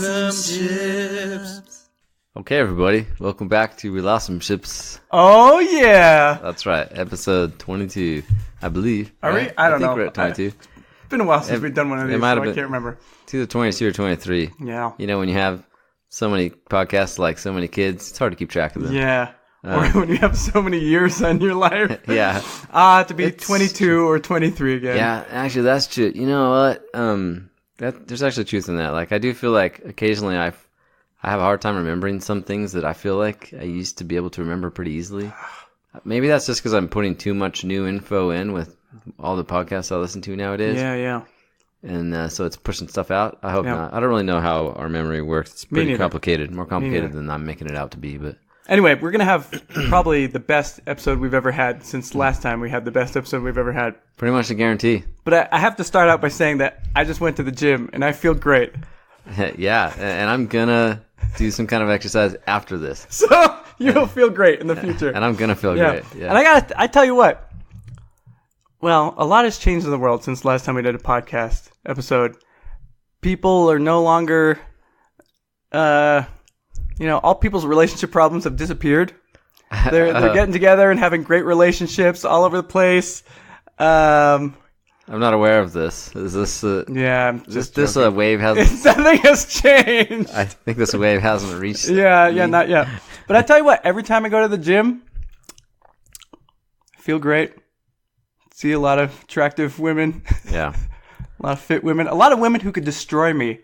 Lost Ships. Okay, everybody, welcome back to We Lost Some Ships. Oh, yeah. That's right, episode 22, I believe. Are right? we? I don't think know. we're at 22. It's been a while since we've done one of these, so I can't remember. It's either 22 or 23. Yeah. You know, when you have so many podcasts, like so many kids, it's hard to keep track of them. Yeah. Or when you have so many years on your life. Yeah. To be 22 or 23 again. Yeah, actually, that's true. You know what? There's actually truth in that. Like, I do feel like occasionally I have a hard time remembering some things that I feel like I used to be able to remember pretty easily. Maybe that's just because I'm putting too much new info in with all the podcasts I listen to nowadays. Yeah. And so it's pushing stuff out. I hope not. I don't really know how our memory works. It's pretty complicated. More complicated than I'm making it out to be. But anyway, we're going to have probably the best episode we've ever had since last time we had the best episode we've ever had. Pretty much a guarantee. But I have to start out by saying that I just went to the gym and I feel great. Yeah, and I'm going to do some kind of exercise after this. So you'll feel great in the future. And I'm going to feel great. Yeah. And I tell you what. Well, a lot has changed in the world since last time we did a podcast episode. People are no longer, all people's relationship problems have disappeared. They're getting together and having great relationships all over the place. I'm not aware of this. Is this? This wave hasn't. Something has changed. I think this wave hasn't reached. Yeah, not yet. But I tell you what, every time I go to the gym, I feel great. See a lot of attractive women. Yeah. A lot of fit women. A lot of women who could destroy me.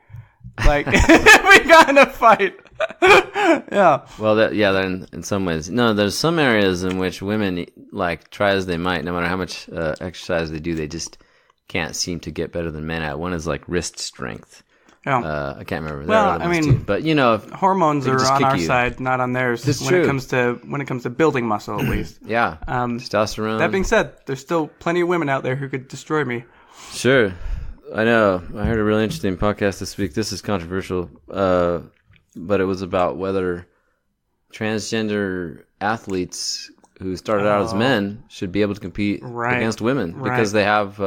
Like, if we got in a fight. Yeah. Well, in some ways. No, there's some areas in which women, like, try as they might, no matter how much exercise they do, they just can't seem to get better than men at. One is, like, wrist strength. Yeah. I can't remember. Well, I mean, but, hormones are on our side, not on theirs. It's when true. it comes to building muscle, at least. Yeah. Testosterone. That being said, there's still plenty of women out there who could destroy me. Sure. I know. I heard a really interesting podcast this week. This is controversial, but it was about whether transgender athletes who started out as men should be able to compete against women because they have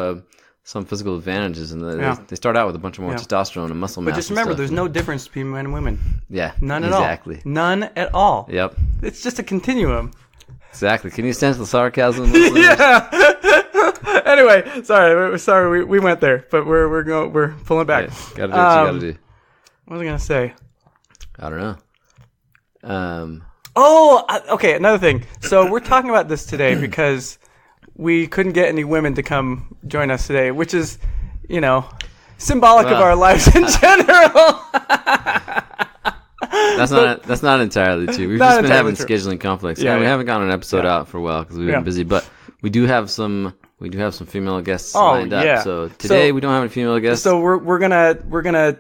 some physical advantages, and they start out with a bunch of more testosterone and muscle mass. But just remember, there's no difference between men and women. Yeah, none at all. Exactly. None at all. Yep. It's just a continuum. Exactly. Can you sense the sarcasm? Yeah. Anyway, sorry, we went there, but we're pulling back. Gotta do what you gotta do. What was I gonna say? I don't know. Okay. Another thing. So we're talking about this today because we couldn't get any women to come join us today, which is, symbolic of our lives in general. That's not entirely true. We've just been having scheduling conflicts. Yeah, we haven't gotten an episode out for a while because we've been busy, but we do have some female guests lined up. Yeah. So today we don't have any female guests. So we're gonna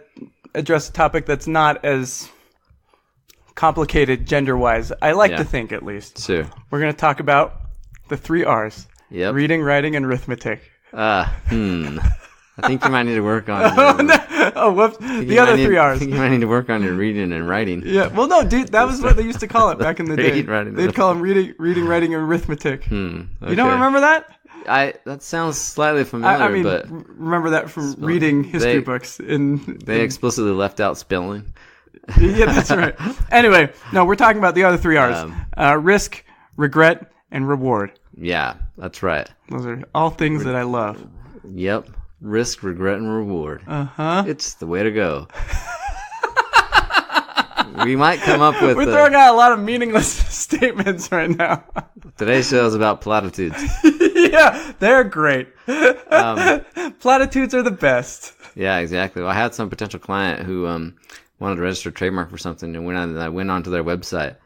address a topic that's not as complicated gender-wise. I like to think, at least. Sure. We're gonna talk about the 3 R's. Yep. Reading, writing, and arithmetic. I think you might need to work on whoops. The other 3 R's. I think you might need to work on your reading and writing. Yeah. Well, no, dude, that was what they used to call it back in the day. They'd call them reading, writing, and arithmetic. Okay. You don't remember that? That sounds slightly familiar, but remember that from reading history books. They explicitly left out spelling. Yeah, that's right. Anyway, no, we're talking about the other 3 R's. Risk, regret, and reward. Yeah, that's right. Those are all things that I love. Yep. Risk, regret, and reward. Uh-huh. It's the way to go. We might come up with... We're throwing out a lot of meaningless statements right now. Today's show is about platitudes. Yeah, they're great. Platitudes are the best. Yeah, exactly. Well, I had some potential client who wanted to register a trademark for something, and when I went onto their website,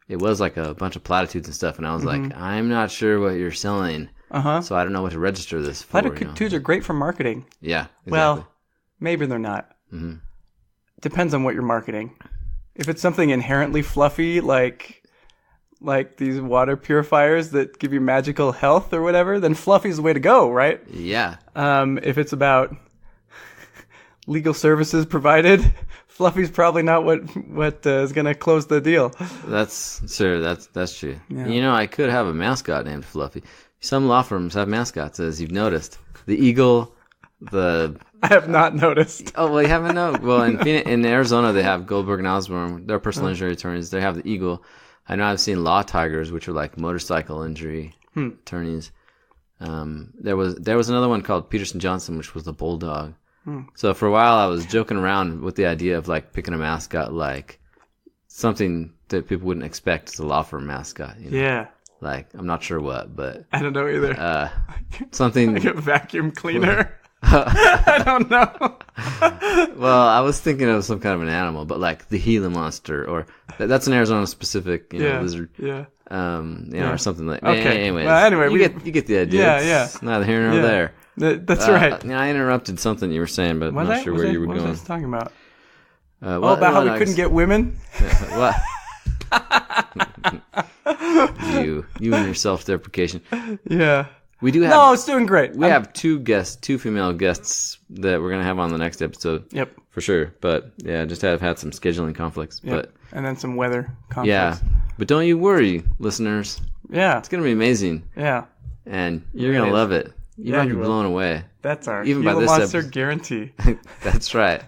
it was like a bunch of platitudes and stuff, and I was like, I'm not sure what you're selling, so I don't know what to register this for. Platitudes are great for marketing. Yeah, exactly. Well, maybe they're not. Mm-hmm. Depends on what you're marketing. If it's something inherently fluffy, like these water purifiers that give you magical health or whatever, then fluffy's the way to go, right? Yeah. If it's about legal services provided, fluffy's probably not what is going to close the deal. That's true. Yeah. I could have a mascot named Fluffy. Some law firms have mascots, as you've noticed. The eagle, I have not noticed. Oh, well, you haven't known. Well, in Arizona, they have Goldberg and Osborne. They're personal injury attorneys. They have the Eagle. I know I've seen Law Tigers, which are like motorcycle injury attorneys. There was another one called Peterson Johnson, which was the Bulldog. So for a while, I was joking around with the idea of like picking a mascot, like something that people wouldn't expect as a law firm mascot. You know? Yeah. Like, I'm not sure what, but... I don't know either. Something... Like a vacuum cleaner. I don't know. Well, I was thinking of some kind of an animal, but like the Gila monster, or that's an Arizona specific, lizard. Yeah. Or something like. Okay. Anyways, well, anyway, you get the idea. It's neither here nor there. That's right. I interrupted something you were saying, but I'm not sure where you were going. What was I talking about? About how we couldn't get women. What? you and your self-deprecation. Yeah. We do have. No, it's doing great. We have two female guests that we're gonna have on the next episode. Yep. For sure. But yeah, just have had some scheduling conflicts. Yep. But and then some weather conflicts. Yeah. But don't you worry, listeners. Yeah. It's gonna be amazing. Yeah. And you're gonna love it. You're gonna be blown away. That's our even Gila by this monster guarantee. That's right.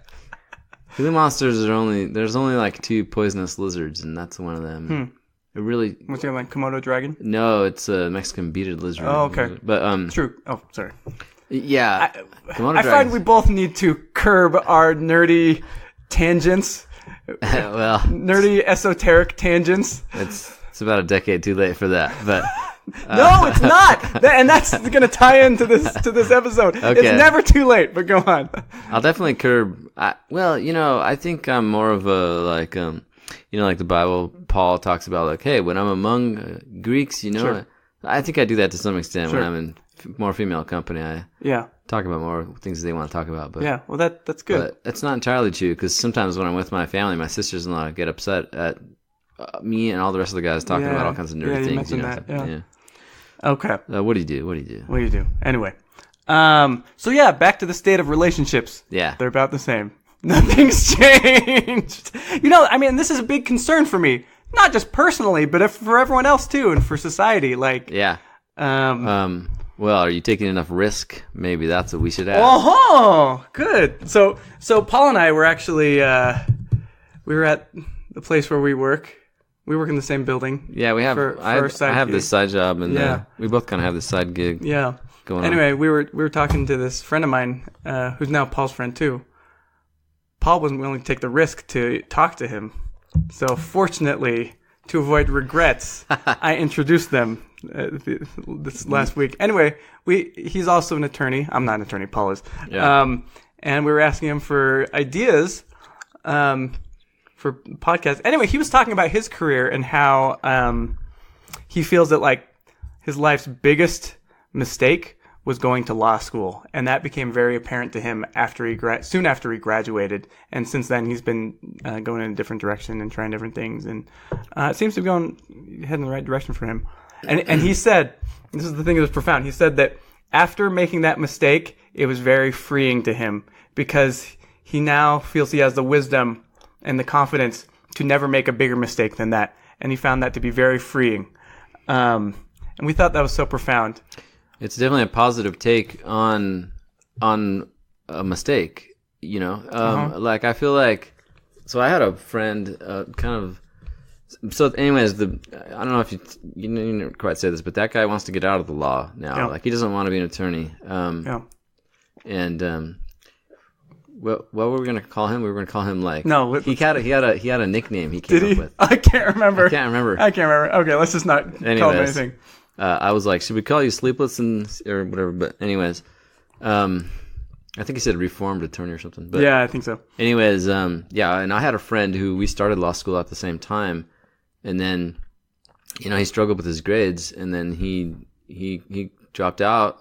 Gila monsters there's only like 2 poisonous lizards, and that's one of them. It really... What's your like Komodo dragon? No, it's a Mexican bearded lizard. Oh, okay. But true. Oh, sorry. Yeah. I find we both need to curb our nerdy tangents. Well, nerdy esoteric tangents. It's about a decade too late for that, but no, it's not. And that's going to tie into this episode. Okay. It's never too late, but go on. I'll definitely curb. I think I'm more of a like like the Bible, Paul talks about like, hey, when I'm among Greeks, sure. I think I do that to some extent when I'm in more female company. I talk about more things they want to talk about. But yeah, well, that's good. But it's not entirely true, because sometimes when I'm with my family, my sisters-in-law get upset at me and all the rest of the guys talking about all kinds of nerdy things. Yeah. Okay. What do you do? What do you do? Anyway. So back to the state of relationships. Yeah. They're about the same. Nothing's changed. This is a big concern for me. Not just personally, but for everyone else too, and for society. Like, yeah. Well, are you taking enough risk? Maybe that's what we should ask. Oh, good. So Paul and I were actually we were at the place where we work. We work in the same building. Yeah, we have. I have this side job, and we both kind of have this side gig. Yeah. Going anyway, on. we were talking to this friend of mine, who's now Paul's friend too. Paul wasn't willing to take the risk to talk to him, so fortunately, to avoid regrets, I introduced them this last week. Anyway, he's also an attorney. I'm not an attorney. Paul is. Yeah. And we were asking him for ideas. For podcasts. Anyway, he was talking about his career and how he feels that like his life's biggest mistake was going to law school, and that became very apparent to him soon after he graduated. And since then, he's been going in a different direction and trying different things, and it seems to be heading in the right direction for him. And he said, this is the thing that was profound. He said that after making that mistake, it was very freeing to him, because he now feels he has the wisdom and the confidence to never make a bigger mistake than that. And he found that to be very freeing. And we thought that was so profound. It's definitely a positive take on a mistake, Like, I feel like, so I had a friend so anyways, I don't know if you didn't quite say this, but that guy wants to get out of the law now. Yeah. Like, he doesn't want to be an attorney. And, what were we going to call him? We were going to call him like... No. He had a nickname he came up with. I can't remember. Okay, let's just not call him anything. I was like, should we call you Sleepless or whatever? But anyways, I think he said reformed attorney or something. But yeah, I think so. Anyways, and I had a friend who we started law school at the same time, and then, he struggled with his grades, and then he dropped out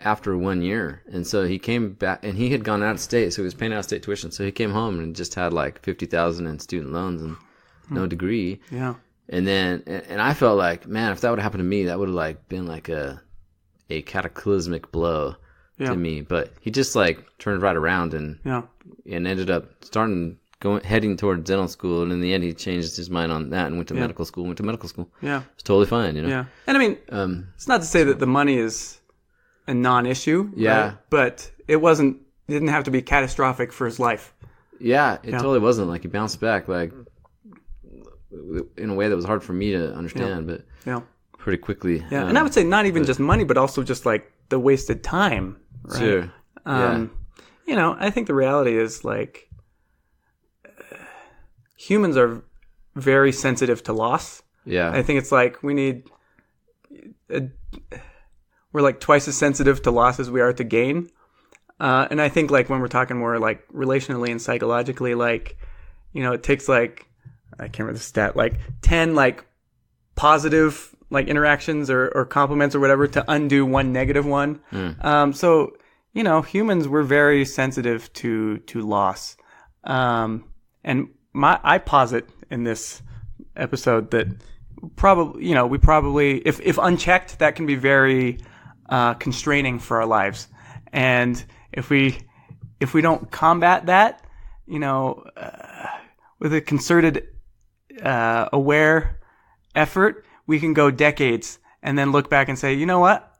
after 1 year, and so he came back, and he had gone out of state, so he was paying out of state tuition. So he came home and just had like $50,000 in student loans and no degree. Yeah. And then, and I felt like, man, if that would have happened to me, that would have like been like a cataclysmic blow to me. But he just like turned right around and ended up heading towards dental school, and in the end, he changed his mind on that and went to medical school. Yeah, it's totally fine, Yeah, and I mean, it's not to say that the money is a non-issue. Yeah. Right? But it didn't have to be catastrophic for his life. Yeah, it totally wasn't. Like, he bounced back, like, in a way that was hard for me to understand, but pretty quickly. Yeah, and I would say not even just money, but also just, like, the wasted time. Right? Sure. I think the reality is, like, humans are very sensitive to loss. Yeah. I think it's like we're like twice as sensitive to loss as we are to gain. And I think, like, when we're talking more like relationally and psychologically, like, it takes, like, I can't remember the stat, like 10 like positive like interactions or compliments or whatever to undo one negative one. So, humans were very sensitive to loss. And I posit in this episode that we probably, if unchecked, that can be very constraining for our lives. And if we don't combat that, with a concerted, aware effort, we can go decades and then look back and say, you know what?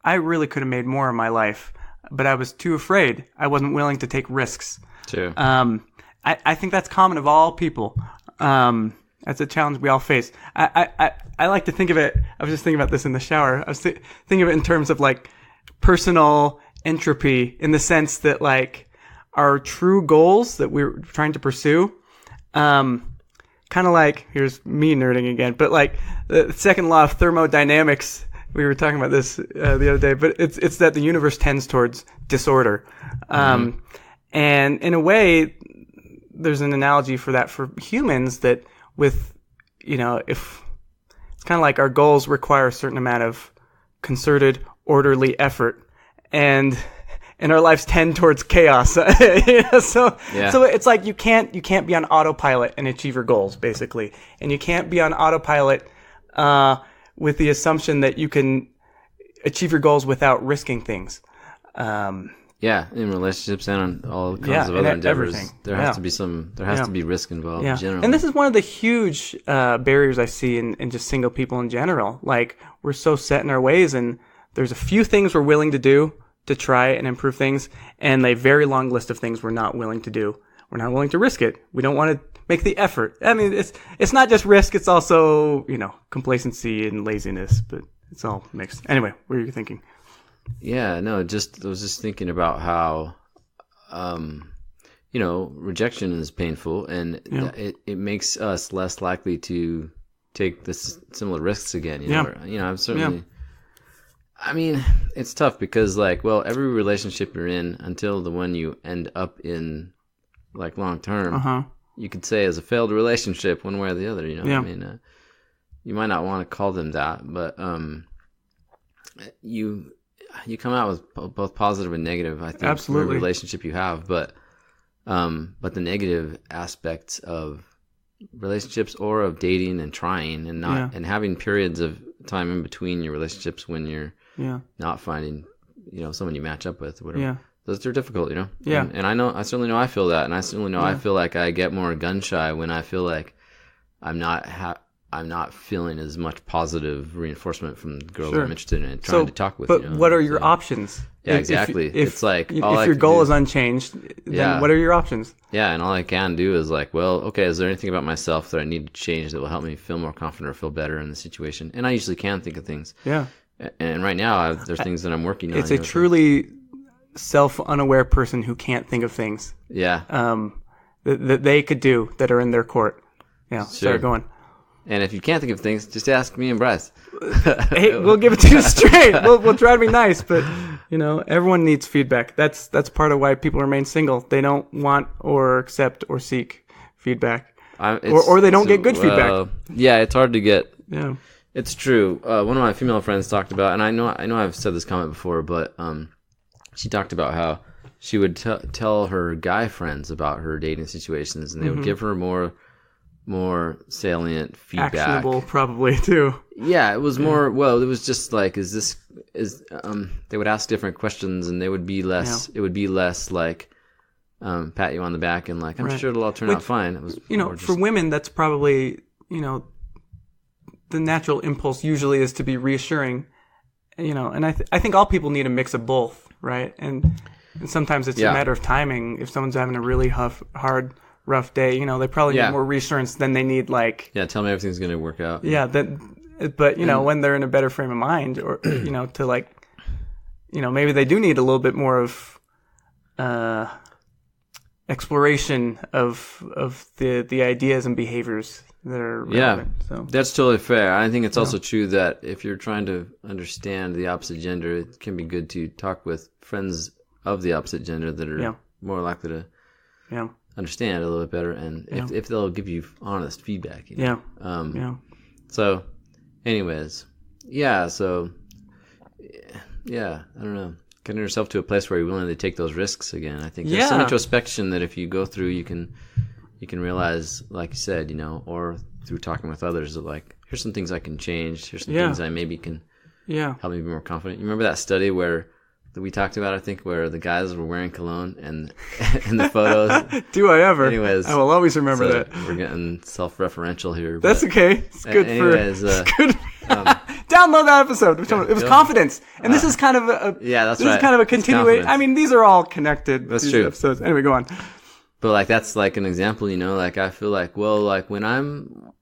I really could have made more in my life, but I was too afraid. I wasn't willing to take risks. Too. I think that's common of all people. That's a challenge we all face. I like to think of it. I was just thinking about this in the shower. I was thinking of it in terms of, like, personal entropy, in the sense that, like, our true goals that we're trying to pursue, kind of like, here's me nerding again, but like the second law of thermodynamics, we were talking about this the other day, but it's that the universe tends towards disorder. And in a way, there's an analogy for that for humans, that with, if it's kind of like our goals require a certain amount of concerted, orderly effort, and our lives tend towards chaos. So it's like you can't be on autopilot and achieve your goals, basically, and you can't be on autopilot with the assumption that you can achieve your goals without risking things. Yeah, in relationships and on all kinds of other endeavors, everything. There has to be risk involved. Generally. And this is one of the huge barriers I see in just single people in general. Like, we're so set in our ways, and there's a few things we're willing to do to try and improve things, and a very long list of things we're not willing to do. We're not willing to risk it. We don't want to make the effort. I mean, it's not just risk, it's also, complacency and laziness, but it's all mixed. Anyway, what are you thinking? Yeah, no, I was just thinking about how, rejection is painful, and it makes us less likely to take this similar risks again. I'm certainly... I mean, it's tough because, like, every relationship you're in, until the one you end up in, like, long term, you could say is a failed relationship, one way or the other. I mean, you might not want to call them that, but you come out with both positive and negative, I think, for every relationship you have. But the negative aspects of relationships, or of dating and trying and not and having periods of time in between your relationships when you're not finding someone you match up with, or whatever. Those are difficult, and I certainly know I feel that, and I certainly know I feel like I get more gun shy when I feel like I'm not feeling as much positive reinforcement from the girls I'm interested in and trying to talk with. But what are your options? Yeah, exactly. It's like, if your goal is unchanged, then what are your options? Yeah, and all I can do is like, is there anything about myself that I need to change that will help me feel more confident or feel better in the situation? And I usually can think of things. Yeah. And right now, there's things that I'm working on. It's a truly self-unaware person who can't think of things. Yeah. That they could do that are in their court. Yeah. Sure. Sorry, go on. And if you can't think of things, just ask me and Bryce. Hey, we'll give it to you straight. We'll try to be nice, but everyone needs feedback. That's part of why people remain single. They don't want or accept or seek feedback, or they don't get good feedback. Yeah, it's hard to get. Yeah, it's true. One of my female friends talked about, and I know I've said this comment before, but she talked about how she would tell her guy friends about her dating situations, and they would give her more salient feedback. Actionable, probably, too. Yeah, it was more, it was just like, they would ask different questions, and they would be less, it would be less like, pat you on the back and like, I'm sure it'll all turn out fine. It was, for women, that's probably, the natural impulse usually is to be reassuring. and I think all people need a mix of both, right? And sometimes it's a matter of timing. If someone's having a really hard, rough day, they probably need more reassurance than they need tell me everything's going to work out. Yeah, but when they're in a better frame of mind, or to maybe they do need a little bit more of exploration of the ideas and behaviors that are relevant. So that's totally fair. I think it's also true that if you're trying to understand the opposite gender, it can be good to talk with friends of the opposite gender that are more likely to understand a little bit better, and if they'll give you honest feedback. So anyways, so I don't know, getting yourself to a place where you're willing to take those risks again. I think there's some introspection that if you go through, you can realize, like you said, or through talking with others, that here's some things I can change. Here's some things I maybe can help me be more confident. You remember that study that we talked about, I think, where the guys were wearing cologne and in the photos. Do I ever? Anyways, I will always remember that. We're getting self-referential here. That's okay. It's good it's good. Download that episode. It was confidence, and this is kind of that's this is kind of a continuation. I mean, these are all connected. That's true. Episodes. Anyway, go on. But that's an example, I feel when I'm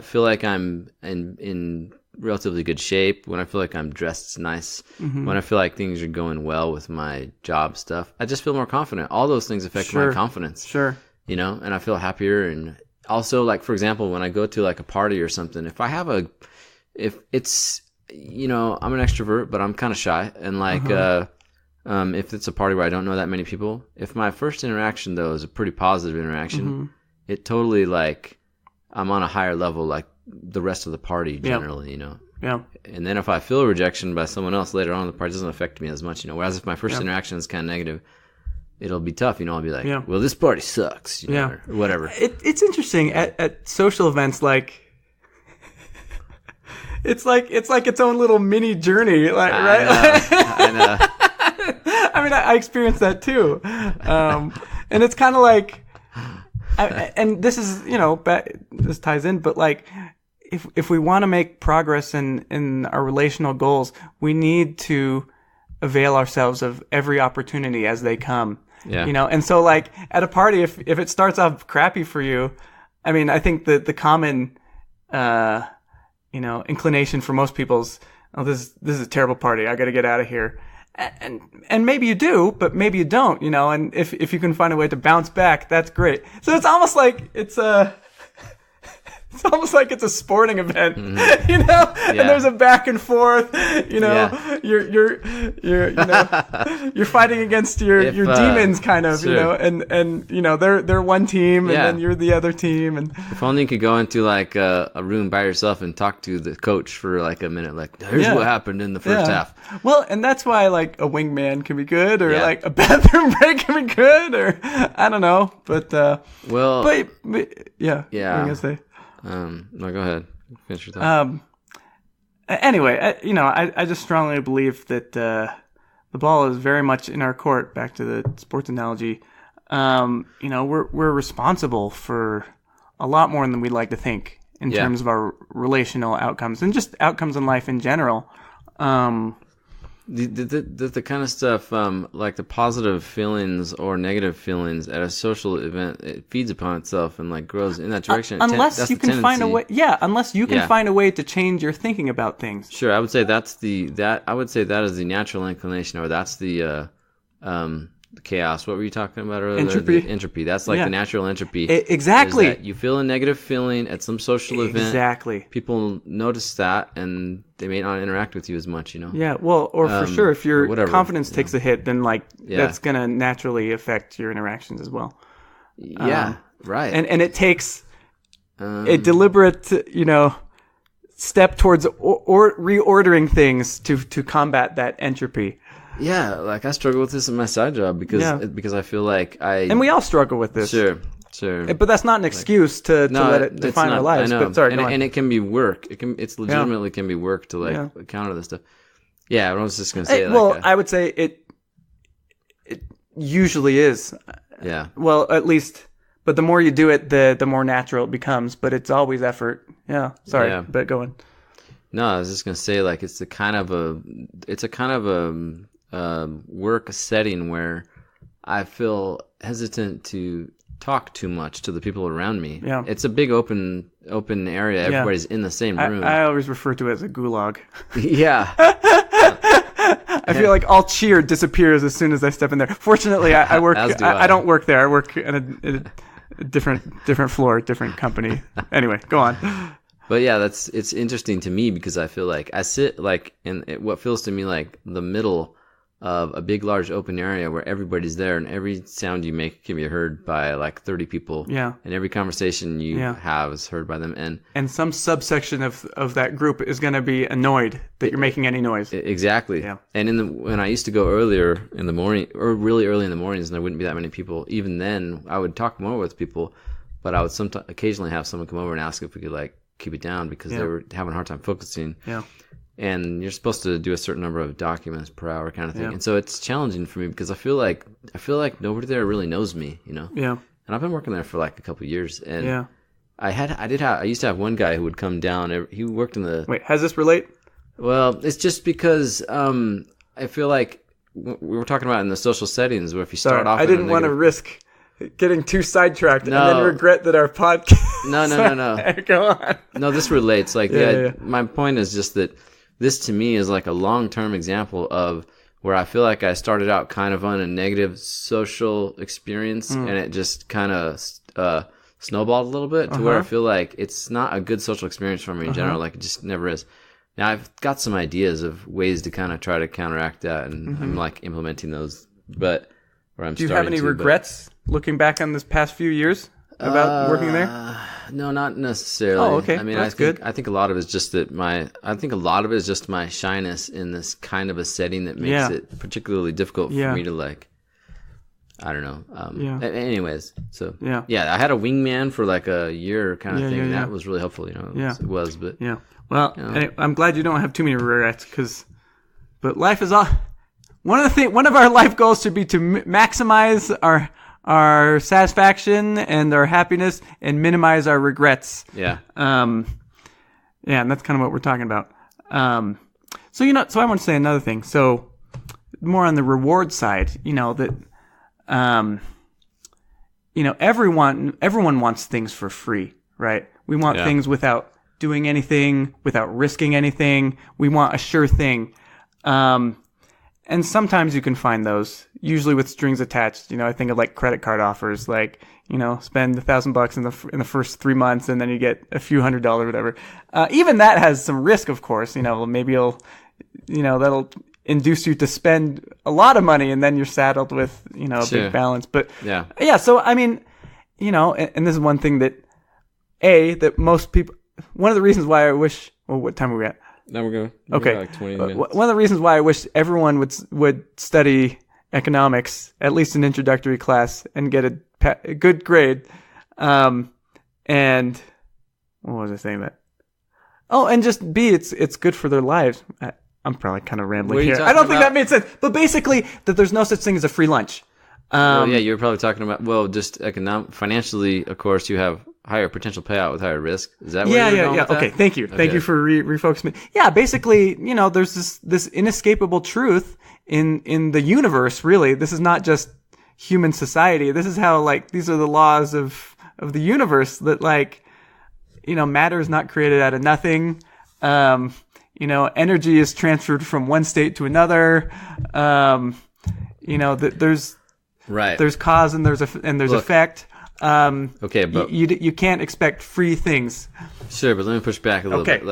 feel like I'm in relatively good shape, when I feel like I'm dressed nice, when I feel like things are going well with my job stuff, I just feel more confident. All those things affect my confidence. Sure. And I feel happier. And also, for example, when I go to a party or something, if it's, I'm an extrovert, but I'm kind of shy. And if it's a party where I don't know that many people, if my first interaction, though, is a pretty positive interaction, it totally, I'm on a higher level, the rest of the party generally, Yeah. And then if I feel rejection by someone else later on in the party, it doesn't affect me as much, Whereas if my first interaction is kind of negative, it'll be tough, I'll be like, well, this party sucks, or whatever. It's interesting at social events, it's like its own little mini journey, right? I know. I mean, I experienced that too, and it's kind of and this is this ties in, but if we want to make progress in our relational goals, we need to avail ourselves of every opportunity as they come. Yeah. And so at a party, if it starts off crappy for you, I mean, I think the common inclination for most people's, this is a terrible party, I got to get out of here. And maybe you do, but maybe you don't, and if you can find a way to bounce back, that's great. So it's almost like it's a sporting event, and there's a back and forth, you're fighting against your demons kind of, and they're one team and then you're the other team. And if only you could go into a room by yourself and talk to the coach for a minute, here's what happened in the first half. Well, and that's why a wingman can be good, or a bathroom break can be good, or I don't know, but but what are you gonna say? No, go ahead. Finish your thought. Anyway, I just strongly believe that the ball is very much in our court. Back to the sports analogy. We're responsible for a lot more than we'd like to think in terms of our relational outcomes and just outcomes in life in general. The kind of stuff, the positive feelings or negative feelings at a social event, it feeds upon itself and grows in that direction. Unless you can find a way, find a way to change your thinking about things. Sure, I would say that is the natural inclination, or that's the chaos. What were you talking about earlier? Entropy. The entropy. That's the natural entropy. Exactly. Is that you feel a negative feeling at some social event. Exactly. People notice that, and they may not interact with you as much. Yeah. Well, or for sure, if your confidence takes a hit, then that's gonna naturally affect your interactions as well. Yeah. Right. And it takes a deliberate, step towards or reordering things to combat that entropy. Yeah, I struggle with this in my side job because I feel and we all struggle with this. Sure. But that's not an excuse to let it define our lives. I know. But sorry, and it can be work. It's legitimately can be work to counter this stuff. Yeah, I was just gonna say. I would say it usually is. Yeah. Well, at least, but the more you do it, the more natural it becomes. But it's always effort. Yeah. Sorry, but go on. No, I was just gonna say, like, it's a kind of a work setting where I feel hesitant to talk too much to the people around me. Yeah. It's a big open area. Everybody's in the same room. I always refer to it as a gulag. Yeah. I feel like all cheer disappears as soon as I step in there. Fortunately, I work. I don't work there. I work in a different floor, different company. Anyway, go on. But yeah, it's interesting to me because I feel like I sit like in what feels to me like the middle of a big, large open area where everybody's there and every sound you make can be heard by like 30 people. Yeah. And every conversation you have is heard by them. And some subsection of that group is going to be annoyed that you're making any noise. Exactly. Yeah. And when I used to go earlier in the morning or really early in the mornings and there wouldn't be that many people, even then I would talk more with people, but I would occasionally have someone come over and ask if we could like keep it down because they were having a hard time focusing. Yeah. And you're supposed to do a certain number of documents per hour kind of thing. Yeah. And so it's challenging for me because I feel like nobody there really knows me, you know? Yeah. And I've been working there for like a couple of years. And yeah. I used to have one guy who would come down. He worked in the... Wait, has this relate? Well, it's just because I feel like we were talking about in the social settings where if you start off... I didn't want to risk getting too sidetracked and then regret that our podcast... No. Go on. No, this relates. Like, my point is just that this to me is like a long-term example of where I feel like I started out kind of on a negative social experience and it just kind of snowballed a little bit to where I feel like it's not a good social experience for me in general. Like, it just never is. Now, I've got some ideas of ways to kind of try to counteract that, and I'm like implementing those. But where I'm Do you have any regrets looking back on this past few years about working there? No, not necessarily. Oh, okay. I mean, That's good. I think a lot of it is just that my shyness in this kind of a setting that makes it particularly difficult for me to like. I don't know. Anyways, so I had a wingman for like a year kind of thing. And that was really helpful, you know. It was, but yeah. Well, anyway, I'm glad you don't have too many regrets, but life is all. One of our life goals should be to maximize our satisfaction and our happiness and minimize our regrets. Yeah. And that's kind of what we're talking about. So I want to say another thing. So more on the reward side, that, everyone wants things for free, right? We want things without doing anything, without risking anything. We want a sure thing. And sometimes you can find those, usually with strings attached. I think of like credit card offers, like, spend $1,000 in the first 3 months and then you get a few $100, whatever. Even that has some risk, of course. Maybe that'll induce you to spend a lot of money and then you're saddled with, a big balance. But so I mean, and this is one thing that most people, one of the reasons why I wish, what time are we at? Now we're going. Okay. Like 20 minutes. One of the reasons why I wish everyone would study economics, at least an introductory class, and get a good grade. And what was I saying that? Oh, and just it's good for their lives. I'm probably kind of rambling here. I don't think that made sense. But basically, that there's no such thing as a free lunch. You were probably talking about just financially. Of course, you have higher potential payout with higher risk. Is that where you're going with that? Okay, thank you. Thank you for refocusing me. Yeah, basically, there's this inescapable truth in the universe, really. This is not just human society. This is how, these are the laws of the universe that, matter is not created out of nothing. Energy is transferred from one state to another. There's cause and there's effect. Okay, but you can't expect free things. Sure, but let me push back a little bit.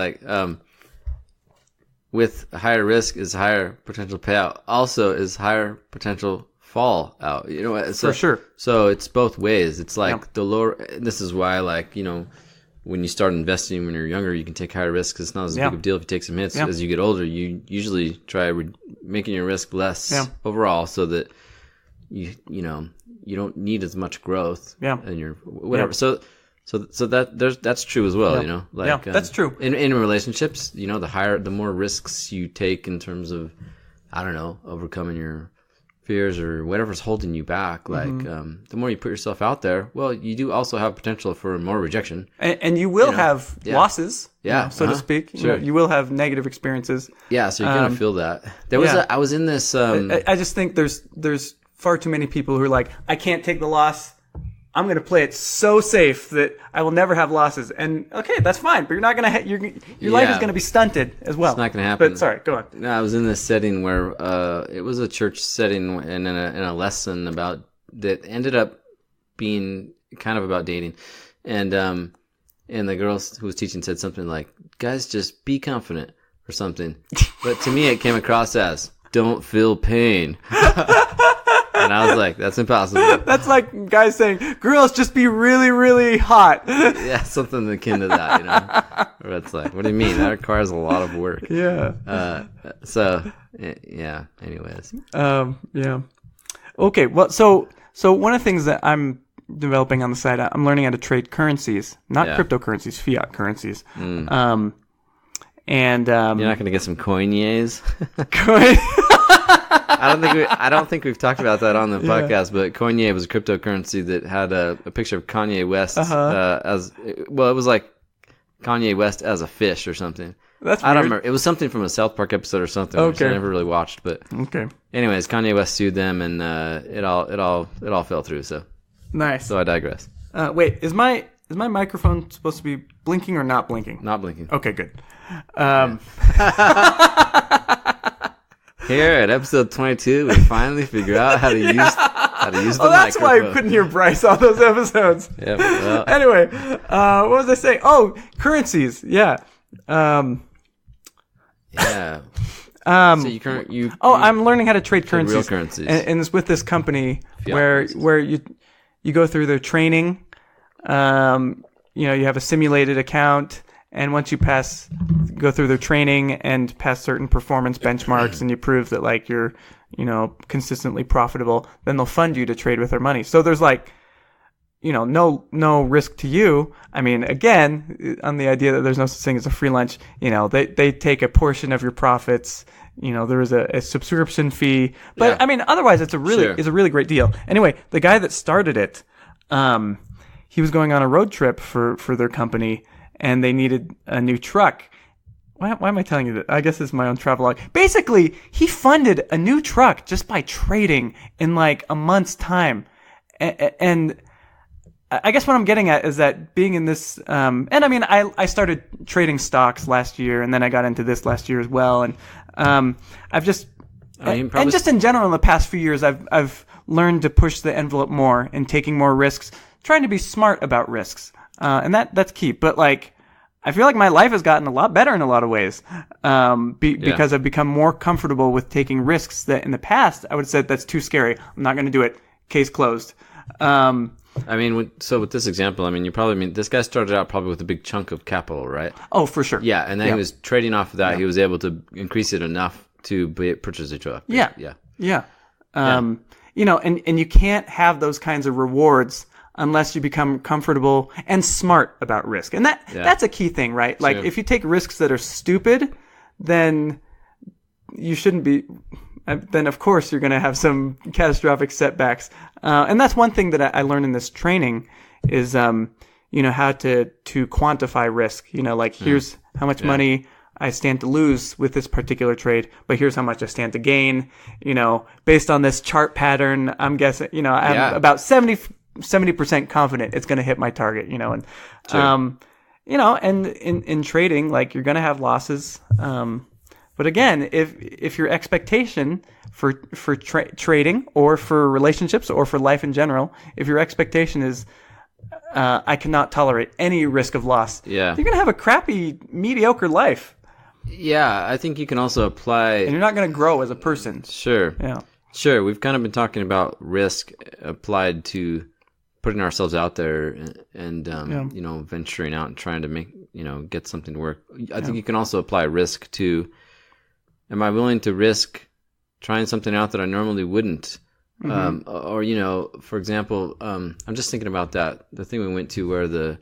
With higher risk is higher potential payout. Also is higher potential fallout. For sure. So it's both ways. It's like the lower. This is why, when you start investing when you're younger, you can take higher risks. It's not as big of a deal if you take some hits. As you get older, you usually try making your risk less overall, so that you don't need as much growth in your whatever. So that's true as well, that's true. In relationships, the more risks you take in terms of, I don't know, overcoming your fears or whatever's holding you back, like the more you put yourself out there, well, you do also have potential for more rejection, and you will have losses, so to speak. Sure. You will have negative experiences. Yeah, so you're gonna feel that. There was I was in this. I just think there's far too many people who are like, I can't take the loss. I'm going to play it so safe that I will never have losses. And okay, that's fine, but you're not going to your life is going to be stunted as well. It's not going to happen. But sorry, go on. No, I was in this setting where it was a church setting and in a lesson about that ended up being kind of about dating. And the girl who was teaching said something like, "Guys, just be confident," or something. But to me it came across as, "Don't feel pain." And I was like, that's impossible. That's like guys saying, girls, just be really, really hot. Yeah, something akin to that, you know. Where it's like, what do you mean? That requires a lot of work. Yeah. So, yeah, anyways. Yeah. Okay, well, so one of the things that I'm developing on the side, I'm learning how to trade currencies. Not cryptocurrencies, fiat currencies. Mm. And you're not going to get some coiniers? I don't think we've talked about that on the podcast, but Coinier was a cryptocurrency that had a picture of Kanye West as well. It was like Kanye West as a fish or something. That's weird. I don't remember. It was something from a South Park episode or something, which I never really watched. But anyways, Kanye West sued them, and it all fell through. So nice. So I digress. Wait, is my microphone supposed to be blinking or not blinking? Not blinking. Okay, good. Here at episode 22, we finally figure out how to use the microphone. That's why I couldn't hear Bryce on those episodes. Yep, well. Anyway, what was I saying? Oh, currencies. Yeah. Yeah. So I'm learning how to trade currencies. Real currencies. And it's with this company where you go through their training. You have a simulated account. And once you go through their training and pass certain performance benchmarks and you prove that like you're, consistently profitable, then they'll fund you to trade with their money. So there's like, no risk to you. I mean, again, on the idea that there's no such thing as a free lunch, they take a portion of your profits. There is a subscription fee, but I mean, otherwise it's a really great deal. Anyway, the guy that started it, he was going on a road trip for their company. And they needed a new truck. Why am I telling you that? I guess this is my own travelogue. Basically, he funded a new truck just by trading in like a month's time. And I guess what I'm getting at is that being in this, and I mean, I started trading stocks last year, and then I got into this last year as well. And I've just, and just in general, in the past few years, I've learned to push the envelope more and taking more risks, trying to be smart about risks. And that's key. But like, I feel like my life has gotten a lot better in a lot of ways, because I've become more comfortable with taking risks that in the past I would have said that's too scary. I'm not going to do it. Case closed. I mean, so with this example, I mean, this guy started out probably with a big chunk of capital, right? Oh, for sure. Yeah, and then he was trading off of that. Yeah. He was able to increase it enough to purchase a truck. Yeah. And you can't have those kinds of rewards unless you become comfortable and smart about risk. And that's a key thing, right? Like if you take risks that are stupid, then you shouldn't be, then of course you're going to have some catastrophic setbacks. And that's one thing that I learned in this training is, how to quantify risk. Here's how much money I stand to lose with this particular trade, but here's how much I stand to gain. Based on this chart pattern, I'm guessing, I'm about 70% confident it's going to hit my target, and in trading, like you're going to have losses. But again, if your expectation for trading or for relationships or for life in general, if your expectation is, I cannot tolerate any risk of loss, you're going to have a crappy, mediocre life. Yeah. I think you can also apply, and you're not going to grow as a person. Sure. Yeah. Sure. We've kind of been talking about risk applied to putting ourselves out there and venturing out and trying to make, get something to work. I think you can also apply risk to, am I willing to risk trying something out that I normally wouldn't? Mm-hmm. Or, for example, I'm just thinking about the thing we went to where the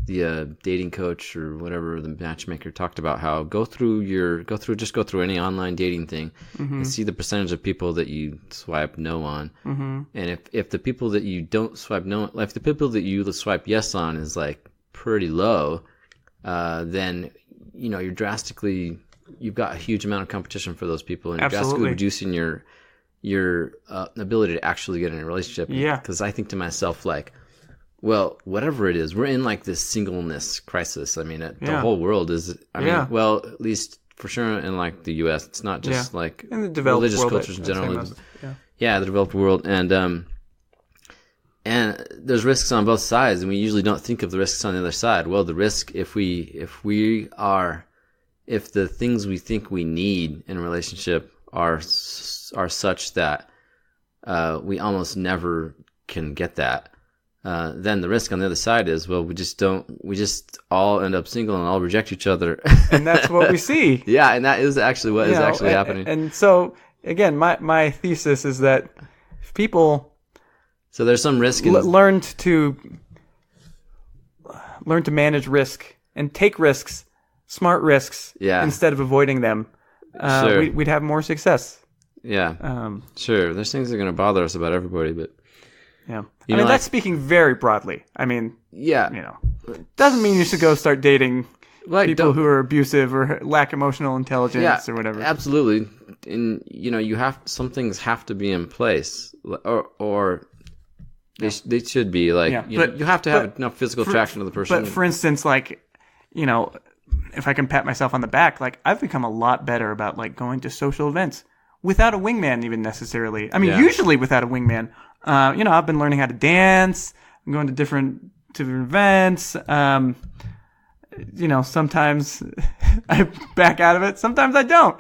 dating coach or whatever, the matchmaker, talked about how go through any online dating thing and see the percentage of people that you swipe no on. And if the people that you don't swipe no, if the people that you swipe yes on is like pretty low, then you've got a huge amount of competition for those people, and you're drastically reducing your ability to actually get in a relationship. Yeah. Because I think to myself, like, well, whatever it is, we're in like this singleness crisis. I mean, the whole world is. I mean, well, at least for sure in like the U.S., it's not just like in the developed religious world, cultures in general. Yeah, the developed world, and there's risks on both sides, and we usually don't think of the risks on the other side. Well, the risk if the things we think we need in a relationship are such that we almost never can get that. Then the risk on the other side is, well, we just all end up single and all reject each other. And that's what we see. Yeah, and that is actually what is actually happening. And so, again, my thesis is that if people... So there's some risk in... learn to manage risk and take risks, smart risks, instead of avoiding them, we'd have more success. Yeah, sure. There's things that are going to bother us about everybody, but... Yeah. I mean, that's speaking very broadly. I mean, doesn't mean you should go start dating people who are abusive or lack emotional intelligence or whatever. Absolutely. And, some things have to be in place, or they should be like, you have to have enough physical attraction to the person. But for instance, like, if I can pat myself on the back, like I've become a lot better about like going to social events without a wingman even necessarily. I mean, usually without a wingman. I've been learning how to dance. I'm going to different events. Sometimes I back out of it. Sometimes I don't.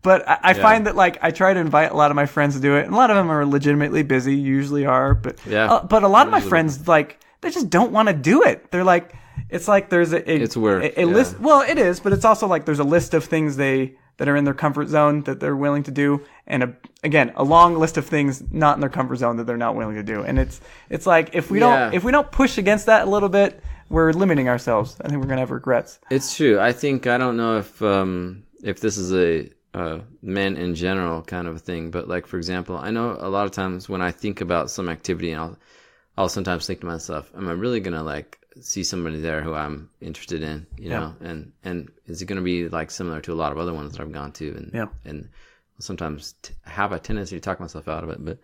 But I find that like I try to invite a lot of my friends to do it, and a lot of them are legitimately busy. Usually are, but but a lot of my friends like they just don't want to do it. They're like, it's like there's it's work. A list. Well, it is, but it's also like there's a list of things that are in their comfort zone that they're willing to do, and a long list of things not in their comfort zone that they're not willing to do. And it's like if we don't push against that a little bit, we're limiting ourselves. I think we're gonna have regrets. It's true. I don't know if this is a men in general kind of a thing, but like for example, I know a lot of times when I think about some activity, and I'll sometimes think to myself, am I really gonna like see somebody there who I'm interested in, know, and is it going to be like similar to a lot of other ones that I've gone to, and sometimes have a tendency to talk myself out of it, but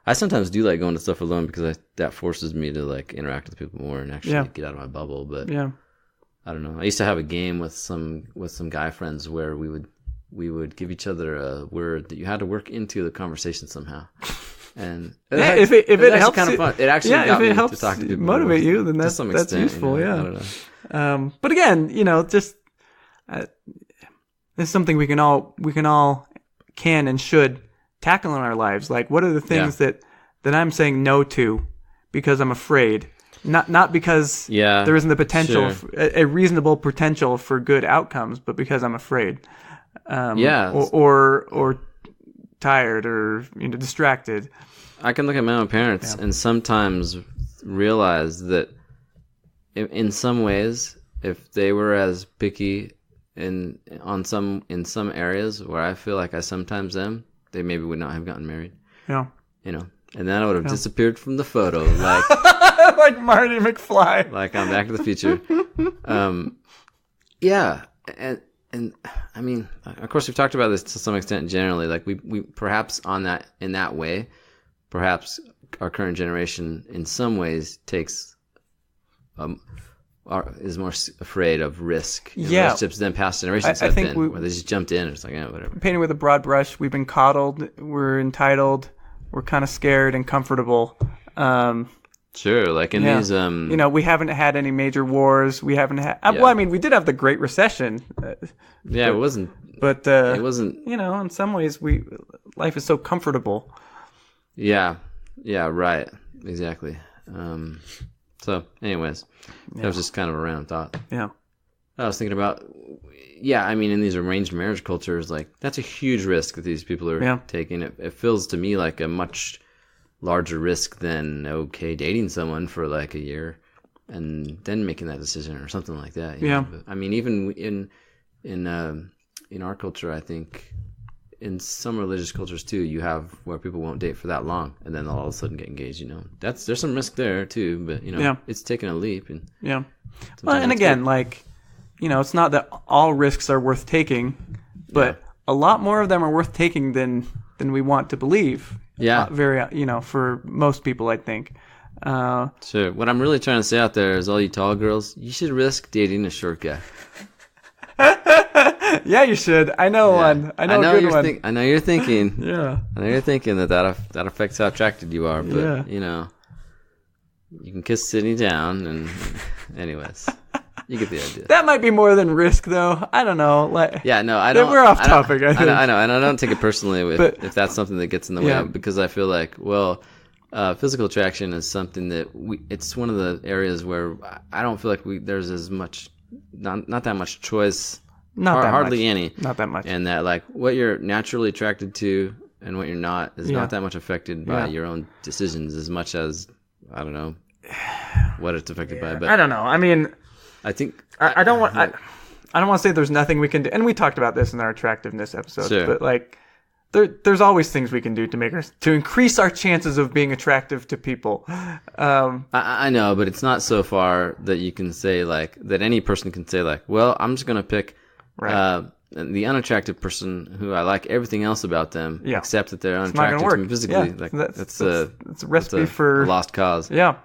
I sometimes do like going to stuff alone because that forces me to like interact with people more and actually get out of my bubble. But I don't know. I used to have a game with some guy friends where we would give each other a word that you had to work into the conversation somehow. And if it helps, kind of fun. It actually got me to talk to people, motivate you, then that's useful. I don't know. But again, just it's something we can all can and should tackle in our lives. Like, what are the things that I'm saying no to because I'm afraid, not because there isn't the potential, a reasonable potential for good outcomes, but because I'm afraid, or tired or distracted. I can look at my own parents and sometimes realize that in some ways, if they were as picky in some areas where I feel like I sometimes am, they maybe would not have gotten married. Yeah. And then I would have disappeared from the photo, like like Marty McFly, like on Back to the Future. And I mean, of course, we've talked about this to some extent generally. Like we perhaps in that way, perhaps our current generation in some ways takes is more afraid of risk in relationships than past generations have been, where they just jumped in and it's like, whatever. Painting with a broad brush, we've been coddled, we're entitled, we're kind of scared and comfortable. Sure, like in these... we haven't had any major wars. We haven't had... Well, I mean, we did have the Great Recession. It wasn't... But, it wasn't... in some ways, life is so comfortable. Yeah, right. Exactly. So, anyways, that was just kind of a random thought. Yeah. I was thinking about... Yeah, I mean, in these arranged marriage cultures, like, that's a huge risk that these people are taking. It feels to me like a much... larger risk than dating someone for like a year, and then making that decision or something like that. you Yeah. know? But, I mean, even in our culture, I think in some religious cultures too, you have where people won't date for that long, and then they'll all of a sudden get engaged. You know, there's some risk there too, but you know, Yeah. it's taking a leap. And Yeah. sometimes Well, and it's again, good. like, you know, it's not that all risks are worth taking, but a lot more of them are worth taking than we want to believe. Yeah. Very, you know, for most people, I think. Sure. What I'm really trying to say out there is, all you tall girls, you should risk dating a short guy. Yeah, you should. I know one. I know a good one. I know you're thinking. Yeah. I know you're thinking that affects how attracted you are, but Yeah. you know, you can kiss Sydney down, and anyways, you get the idea. That might be more than risk, though. I don't know. Like, Yeah, no, I don't. We're off topic, I think. I know, and I don't take it personally if that's something that gets in the way, Yeah. because I feel like, well, physical attraction is something that it's one of the areas where I don't feel like there's as much, not that much choice. Not that hardly much. any. Not that much. And that, like, what you're naturally attracted to and what you're not is not that much affected by your own decisions as much as, I don't know, what it's affected by. But I don't know. I mean, I think I don't want. I don't want to say there's nothing we can do, and we talked about this in our attractiveness episode. Sure. But like, there's always things we can do to increase our chances of being attractive to people. I know, but it's not so far that you can say, like, that any person can say, like, well, I'm just gonna pick the unattractive person who I like everything else about them, except that they're unattractive to me physically. Yeah. Like, That's a recipe for a lost cause. Yeah.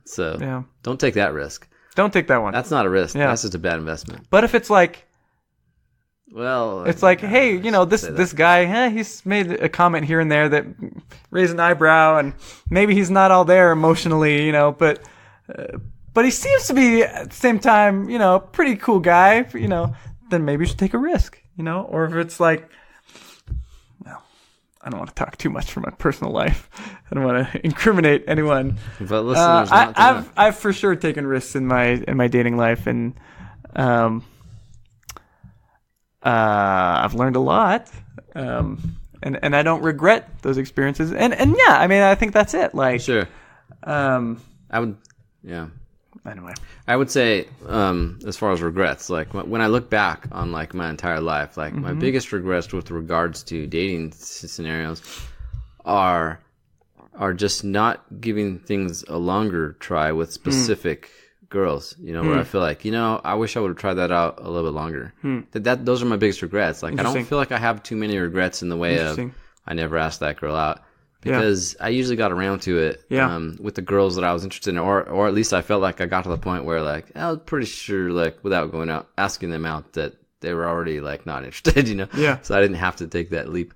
So don't take that risk. Don't take that one. That's not a risk. Yeah. That's just a bad investment. But if it's like, well, it's like, hey, you know, this guy, he's made a comment here and there that raised an eyebrow, and maybe he's not all there emotionally, you know, but he seems to be at the same time, you know, a pretty cool guy, you know, then maybe you should take a risk, you know. Or if it's like, well, I don't want to talk too much from my personal life. I don't want to incriminate anyone. But listeners, not to know. I've for sure taken risks in my dating life, and I've learned a lot, and I don't regret those experiences. And yeah, I mean, I think that's it. Like, sure. I would, yeah. Anyway, I would say, as far as regrets, like when I look back on like my entire life, like my biggest regrets with regards to dating scenarios are just not giving things a longer try with specific girls, you know, where I feel like, you know, I wish I would have tried that out a little bit longer. Those are my biggest regrets. Like, I don't feel like I have too many regrets in the way of I never asked that girl out, because I usually got around to it with the girls that I was interested in, or at least I felt like I got to the point where, like, I was pretty sure, like, without going out asking them out, that they were already like not interested, you know. So I didn't have to take that leap.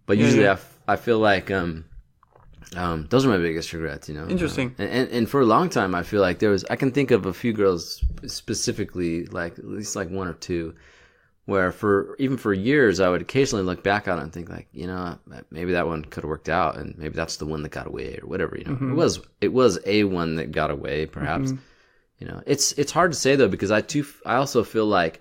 But usually I feel like those are my biggest regrets, you know. Interesting. And for a long time, I feel like I can think of a few girls specifically, like at least like one or two, where even for years, I would occasionally look back on it and think, like, you know, maybe that one could have worked out, and maybe that's the one that got away, or whatever, you know. It was a one that got away, perhaps. You know, it's hard to say though, because I also feel like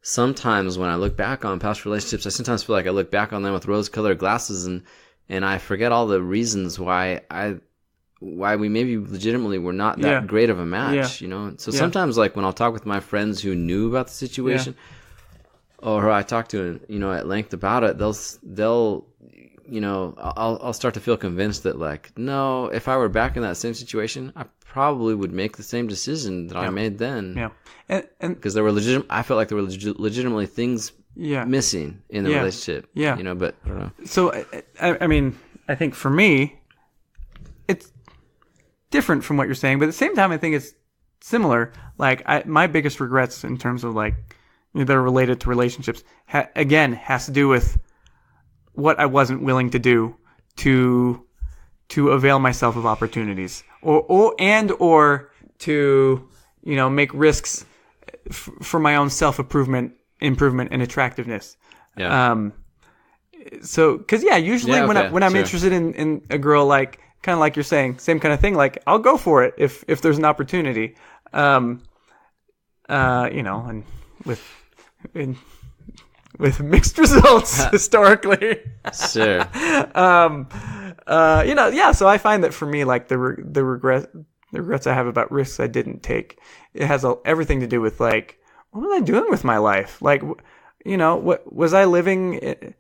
sometimes when I look back on past relationships, I sometimes feel like I look back on them with rose-colored glasses, and I forget all the reasons why we maybe legitimately were not that great of a match, you know. So sometimes, like, when I'll talk with my friends who knew about the situation, or who I talk to, you know, at length about it, they'll, you know, I'll start to feel convinced that, like, no, if I were back in that same situation, I probably would make the same decision that I made then. And because there were I felt like there were legitimately things missing in the relationship. You know, but I don't know. So, I mean, I think for me, it's different from what you're saying, but at the same time, I think it's similar. Like, my biggest regrets in terms of, like, you know, that are related to relationships, again, has to do with what I wasn't willing to do to avail myself of opportunities, or to, you know, make risks for my own improvement and attractiveness. So, because usually when I'm interested in a girl, like, kind of like you're saying, same kind of thing, like, I'll go for it if there's an opportunity. You know, and with mixed results historically. Sure. You know, so I find that for me, like, the the regrets I have about risks I didn't take. It has everything to do with like, what was I doing with my life? Like, what was I living?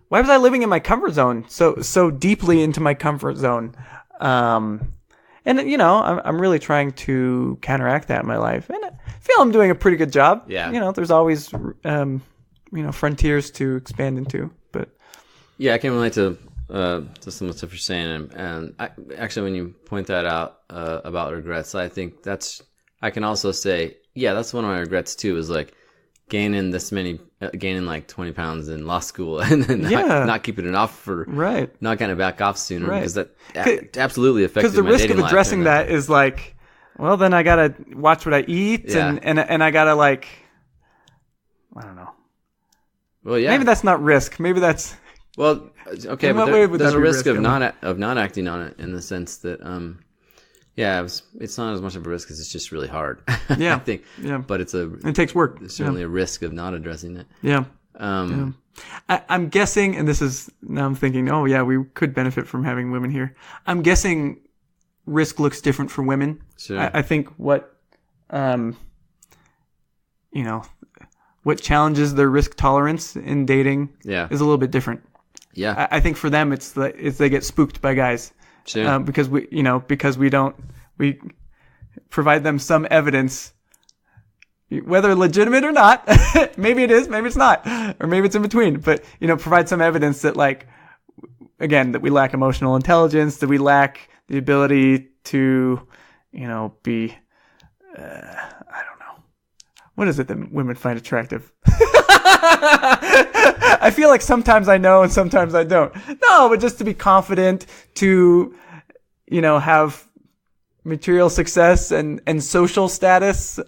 Why was I living in my comfort zone so deeply into my comfort zone? And I'm really trying to counteract that in my life, and I feel I'm doing a pretty good job. Yeah. There's always frontiers to expand into, but yeah, I can relate to some of the stuff you're saying, and actually, when you point that out about regrets, I think I can also say, yeah, that's one of my regrets too. Is like gaining like 20 pounds in law school, and then not keeping it off for not getting it back off sooner, because that absolutely affected my dating life. Because the risk of addressing that is like, well, then I gotta watch what I eat, and I gotta like, I don't know. Well, yeah, maybe that's not risk. Maybe that's okay. But there's a risk of not acting on it, in the sense that it's not as much of a risk as it's just really hard. Yeah, I think. Yeah, but it takes work. It's certainly a risk of not addressing it. Yeah. I'm guessing, and now I'm thinking, oh yeah, we could benefit from having women here. I'm guessing risk looks different for women. Sure. I think what challenges their risk tolerance in dating is a little bit different. Yeah. I think for them it's they get spooked by guys. Sure. Because we provide them some evidence, whether legitimate or not. Maybe it is, maybe it's not, or maybe it's in between. But provide some evidence that, like, again, that we lack emotional intelligence, that we lack the ability to, be. I don't know. What is it that women find attractive? I feel like sometimes I know and sometimes I don't. No, but just to be confident, to, have material success and social status.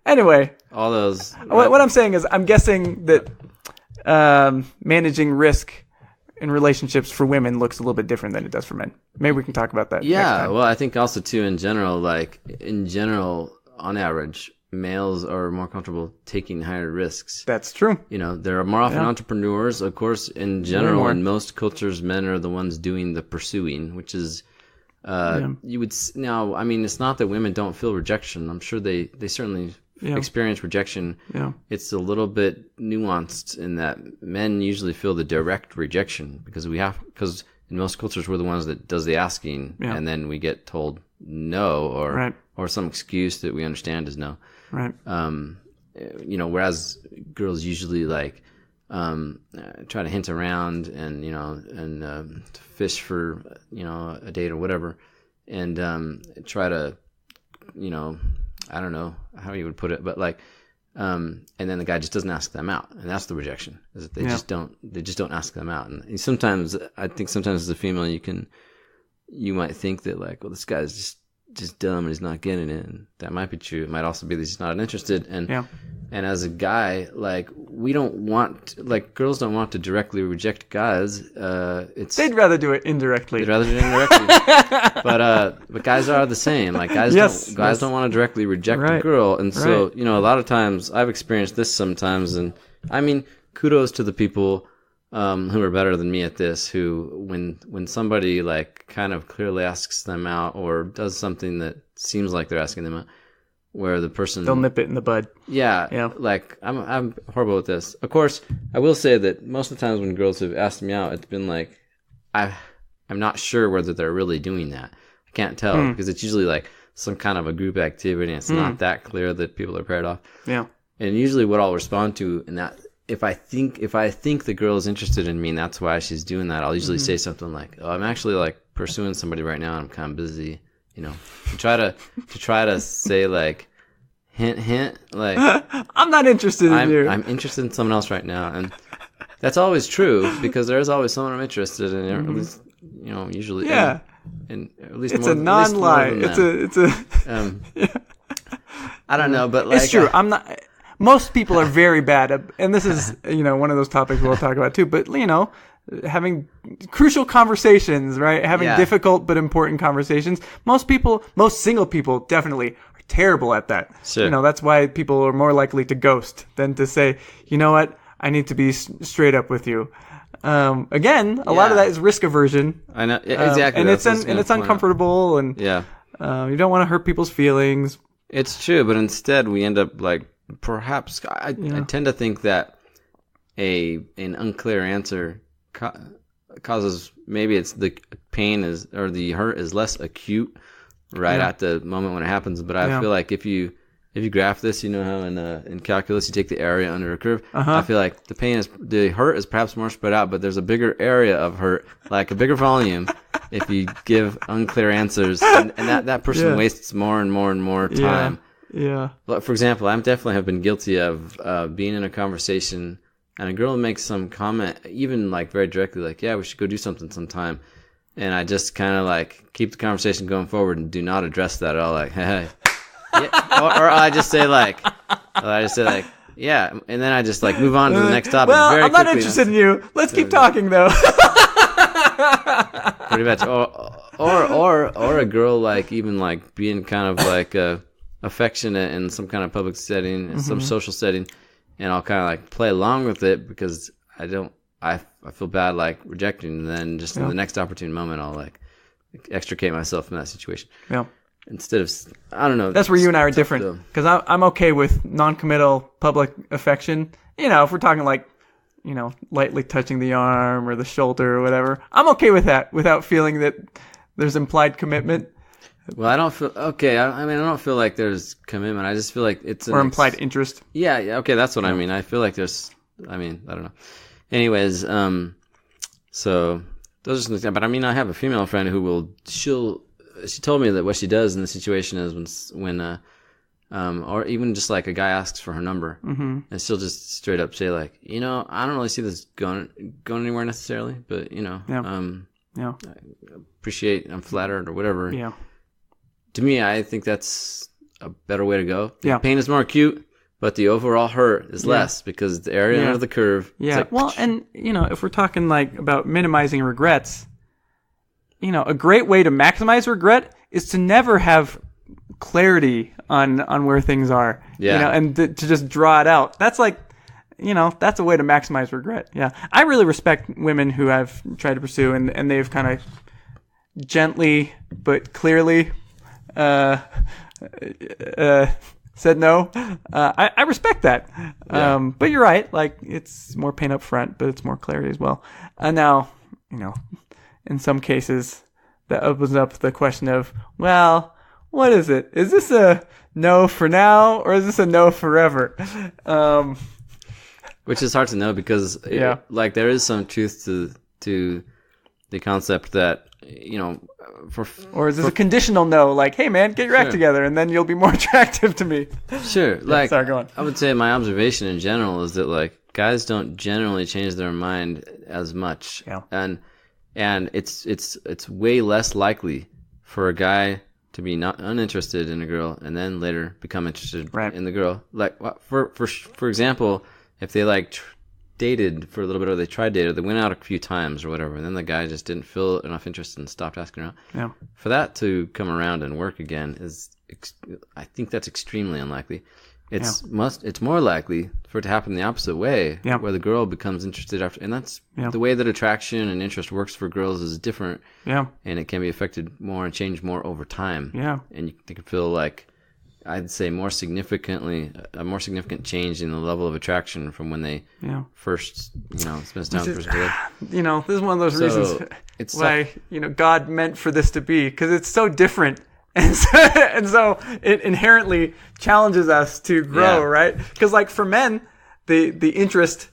Anyway. All those. What I'm saying is, I'm guessing that managing risk in relationships for women looks a little bit different than it does for men. Maybe we can talk about that. Yeah. Next time. Well, I think also too, in general, on average, males are more comfortable taking higher risks. That's true. There are more often entrepreneurs, of course. In general, in most cultures, men are the ones doing the pursuing, which is you would now. I mean, it's not that women don't feel rejection. I'm sure they certainly experience rejection. Yeah. It's a little bit nuanced in that men usually feel the direct rejection because in most cultures we're the ones that does the asking, and then we get told no or some excuse that we understand is no. Right. Whereas girls usually try to hint around and fish for a date or whatever, and try to I don't know how you would put it, but and then the guy just doesn't ask them out, and that's the rejection. Is that they just don't ask them out, and I think sometimes as a female you might think that well, this guy's just dumb and he's not getting it, and that might be true. It might also be that he's not interested, and as a guy, we don't want, girls don't want to directly reject guys. They'd rather do it indirectly. But guys are the same. Guys don't want to directly reject a girl, and so a lot of times I've experienced this sometimes, and I mean, kudos to the people who are better than me at this, who when somebody kind of clearly asks them out or does something that seems like they're asking them out, where the person, they'll nip it in the bud. Yeah. I'm horrible at this. Of course, I will say that most of the times when girls have asked me out, it's been I'm not sure whether they're really doing that. I can't tell because it's usually some kind of a group activity, and it's not that clear that people are paired off. Yeah. And usually what I'll respond to in that, if I think the girl is interested in me and that's why she's doing that, I'll usually say something like, "Oh, I'm actually pursuing somebody right now. And I'm kind of busy." To try to say hint, I'm not interested in you. I'm interested in someone else right now, and that's always true because there's always someone I'm interested in. At least usually. Yeah. And at least it's a non-lie. It's a. I don't know, but it's true. I'm not. Most people are very bad at, and this is one of those topics we'll talk about too. But having crucial conversations, right? Having difficult but important conversations. Most single people definitely are terrible at that. Sure. That's why people are more likely to ghost than to say, you know what, I need to be straight up with you. Again, a lot of that is risk aversion. I know exactly, and it's uncomfortable, and You don't want to hurt people's feelings. It's true, but instead we end up like perhaps I tend to think that an unclear answer causes maybe it's the pain is or the hurt is less acute right at the moment when it happens. But I feel like if you graph this, you know how in calculus you take the area under a curve. I feel like the hurt is perhaps more spread out, but there's a bigger area of hurt, like a bigger volume. If you give unclear answers, and that person wastes more and more and more time. Yeah. But for example, I definitely have been guilty of being in a conversation and a girl makes some comment, even like very directly, like, "Yeah, we should go do something sometime," and I just kind of like keep the conversation going forward and do not address that at all. Like, hey. Yeah, or I just say like, yeah, and then I just like move on to the next topic. Well, very I'm not quickly. interested in you. Let's keep talking though. Pretty much, or a girl like even like being kind of like affectionate in some kind of public setting, in some social setting, and I'll kind of like play along with it because I feel bad like rejecting, and then just in the next opportune moment I'll like extricate myself from that situation. Yeah. Instead of, I don't know. That's where you and I are different. Because I'm okay with non-committal public affection. You know, if we're talking like, you know, lightly touching the arm or the shoulder or whatever, I'm okay with that without feeling that there's implied commitment. Well, I don't feel, okay, I mean, I don't feel like there's commitment. I just feel like it's or implied interest. Yeah, okay, that's what I mean. I feel like there's, I don't know. Anyways, so those are some things. But I mean, I have a female friend who she told me that what she does in the situation is when or even just like a guy asks for her number, and she'll just straight up say like, you know, I don't really see this going anywhere necessarily, but you know, I appreciate, I'm flattered or whatever. Yeah. To me, I think that's a better way to go. Yeah. Pain is more acute, but the overall hurt is less because the area under the curve. Yeah. Like, well, and you know, if we're talking like about minimizing regrets. You know, a great way to maximize regret is to never have clarity on where things are. Yeah. You know, and to just draw it out. That's like, you know, that's a way to maximize regret. Yeah. I really respect women who I've tried to pursue and they've kind of gently but clearly said no. I respect that. Yeah. But you're right. Like, it's more pain up front, but it's more clarity as well. Now, you know, in some cases, that opens up the question of, well, what is it? Is this a no for now, or is this a no forever? Which is hard to know because, like, there is some truth to the concept that, you know, or is this a conditional no? Like, hey, man, get your act together, and then you'll be more attractive to me. Sure. Like, sorry, go on. I would say my observation in general is that, like, guys don't generally change their mind as much. Yeah. And it's way less likely for a guy to be not uninterested in a girl and then later become interested in the girl. Like for example, if they like dated for a little bit or they tried dating, or they went out a few times or whatever, and then the guy just didn't feel enough interest and stopped asking around. Yeah. For that to come around and work again I think that's extremely unlikely. It's more likely for it to happen the opposite way, where the girl becomes interested after, and that's the way that attraction and interest works for girls is different. Yeah, and it can be affected more and change more over time. Yeah, and you can feel like, I'd say a more significant change in the level of attraction from when they first, spend time first together. This is one of those reasons why God meant for this to be, because it's so different. And so it inherently challenges us to grow, right? Because like for men, the interest,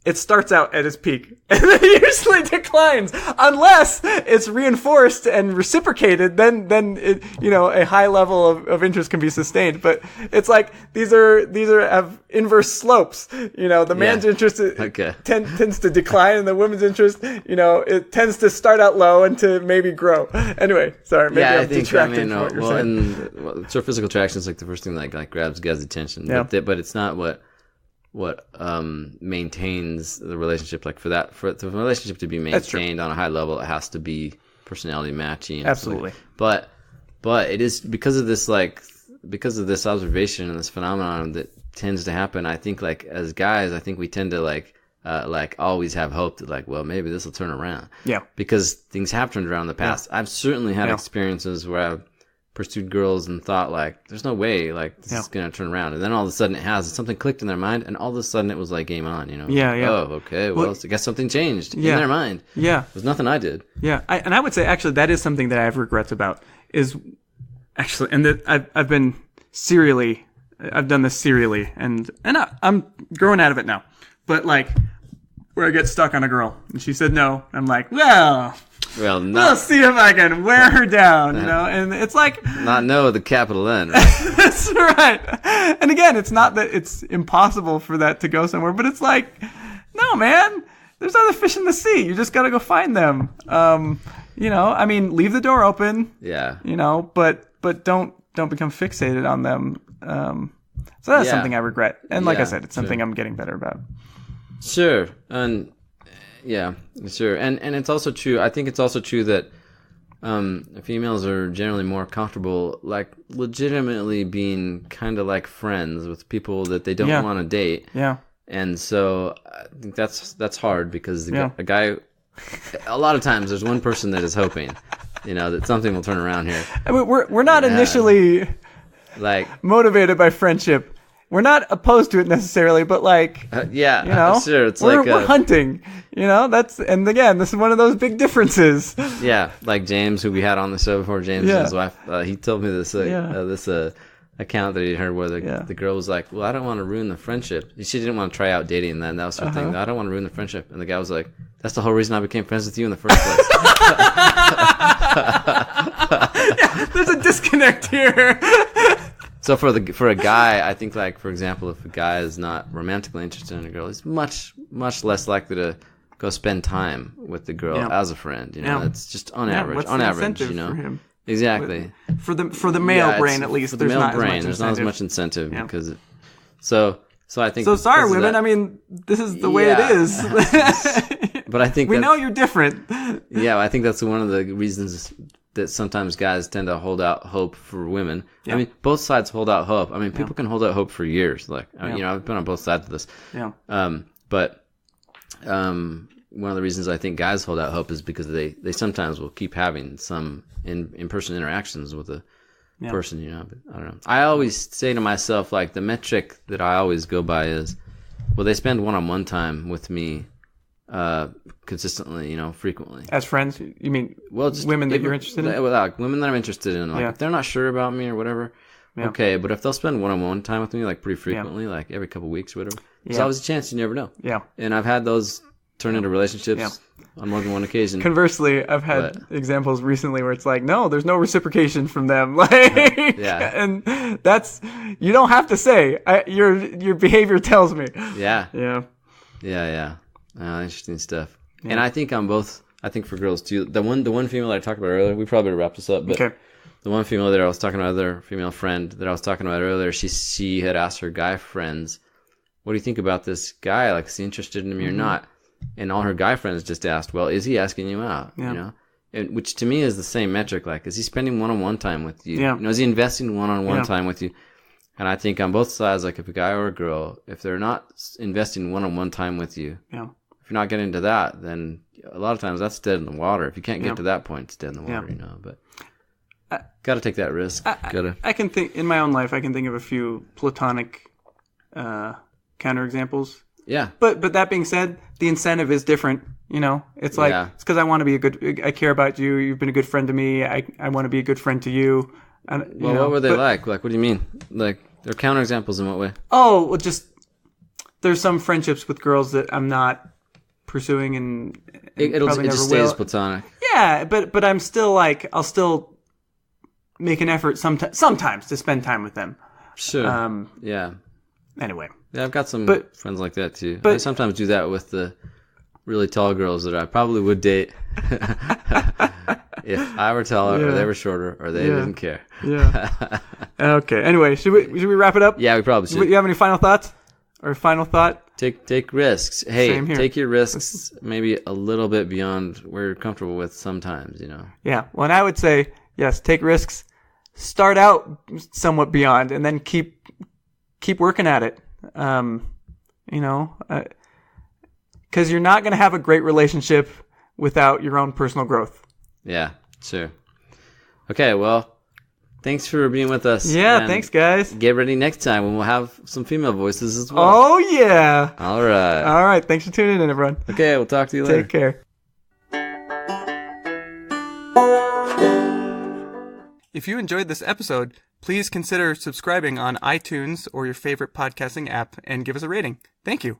it starts out at its peak and then it usually declines unless it's reinforced and reciprocated. Then it, a high level of interest can be sustained. But it's like these have inverse slopes. The man's interest tends to decline, and the woman's interest, it tends to start out low and to maybe grow. Anyway, sorry, maybe I'm detracting from what you're saying. So physical attraction is like the first thing that like grabs guys' attention, but it's not what maintains the relationship. Like for the relationship to be maintained on a high level, it has to be personality matching. Absolutely. But it is because of this observation and this phenomenon that tends to happen. I think like as guys, I think we tend to like always have hope that like, well, maybe this will turn around. Yeah. Because things have turned around in the past. I've certainly had experiences where pursued girls and thought like, there's no way like this is gonna turn around, and then all of a sudden it has. Something clicked in their mind, and all of a sudden it was like game on. Yeah. Oh, okay. Well, I guess something changed in their mind. Yeah. It was nothing I did. Yeah. And I would say actually that is something that I have regrets about. Is actually, and that I've been serially. I've done this serially, and I'm growing out of it now. But like, where I get stuck on a girl, and she said no, I'm like, well, we'll see if I can wear her down, And it's like not no with a capital N. Right? That's right. And again, it's not that it's impossible for that to go somewhere, but it's like, no, man, there's other fish in the sea. You just got to go find them. I mean, leave the door open. Yeah. But don't become fixated on them. So that's something I regret. And like I said, it's something I'm getting better about. Sure. And yeah, sure. And it's also true. I think it's also true that females are generally more comfortable, like legitimately being kind of like friends with people that they don't want to date. Yeah. And so I think that's hard because a guy, a lot of times there's one person that is hoping, that something will turn around here. I mean, we're not initially like motivated by friendship. We're not opposed to it necessarily, but like, sure. It's we're hunting, and again, this is one of those big differences. Yeah. Like James, who we had on the show before, James and his wife, he told me this, this account that he heard where the girl was like, well, I don't want to ruin the friendship. She didn't want to try out dating, and that was her thing. I don't want to ruin the friendship. And the guy was like, that's the whole reason I became friends with you in the first place. There's a disconnect here. So for a guy, I think, like, for example, if a guy is not romantically interested in a girl, he's much, much less likely to go spend time with the girl as a friend. It's just on average. What's on the average, incentive for him? Exactly. For the male brain, at least, there's not as much incentive because. So I think. So sorry, women. I mean, this is the way it is. But I think we know you're different. Yeah, I think that's one of the reasons that sometimes guys tend to hold out hope for women. I mean, both sides hold out hope. I mean, people can hold out hope for years. Like, I've been on both sides of this. Yeah. But one of the reasons I think guys hold out hope is because they sometimes will keep having some in-person interactions with a person, But I don't know. I always say to myself, like, the metric that I always go by is, will they spend one-on-one time with me consistently, frequently. As friends? You mean just women that you're interested in? Like women that I'm interested in. Like, if they're not sure about me or whatever, okay. But if they'll spend one-on-one time with me, like, pretty frequently, like every couple of weeks or whatever, there's always a chance. You never know. Yeah. And I've had those turn into relationships on more than one occasion. Conversely, I've had examples recently where it's like, no, there's no reciprocation from them. Like, and that's, you don't have to say. Your behavior tells me. Yeah. Interesting stuff. And I think on both. I think for girls too. The one female that I talked about earlier. We probably wrap this up. But the one female that I was talking about, other female friend that I was talking about earlier, she had asked her guy friends, "What do you think about this guy? Like, is he interested in me or not?" And all her guy friends just asked, "Well, is he asking you out?" And which to me is the same metric. Like, is he spending one-on-one time with you? Is he investing one-on-one time with you? And I think on both sides, like if a guy or a girl, if they're not investing one-on-one time with you, if you're not getting into that, then a lot of times that's dead in the water. If you can't get to that point, it's dead in the water, But got to take that risk. I can think, in my own life, I can think of a few platonic counterexamples. Yeah. But that being said, the incentive is different. It's like, it's because I want to be I care about you. You've been a good friend to me. I want to be a good friend to you. What were they like? Like, what do you mean? Like, they're counterexamples in what way? Oh, well, just there's some friendships with girls that I'm not pursuing, and it just stays platonic. Yeah, but I'm still like, I'll still make an effort sometimes to spend time with them. Sure. Anyway. Yeah, I've got some friends like that too. I sometimes do that with the really tall girls that I probably would date if I were taller or they were shorter or they didn't care. Okay. Anyway, should we wrap it up? Yeah, we probably should. You have any final thoughts? Or final thought? Take risks. Hey, take your risks maybe a little bit beyond where you're comfortable with sometimes, Yeah. Well, and I would say, yes, take risks. Start out somewhat beyond and then keep working at it. Because you're not going to have a great relationship without your own personal growth. Yeah, sure. Okay, well, Thanks for being with us. Yeah, and thanks, guys. Get ready next time when we'll have some female voices as well. Oh, yeah. All right. All right. Thanks for tuning in, everyone. Okay, we'll talk to you later. Take care. If you enjoyed this episode, please consider subscribing on iTunes or your favorite podcasting app and give us a rating. Thank you.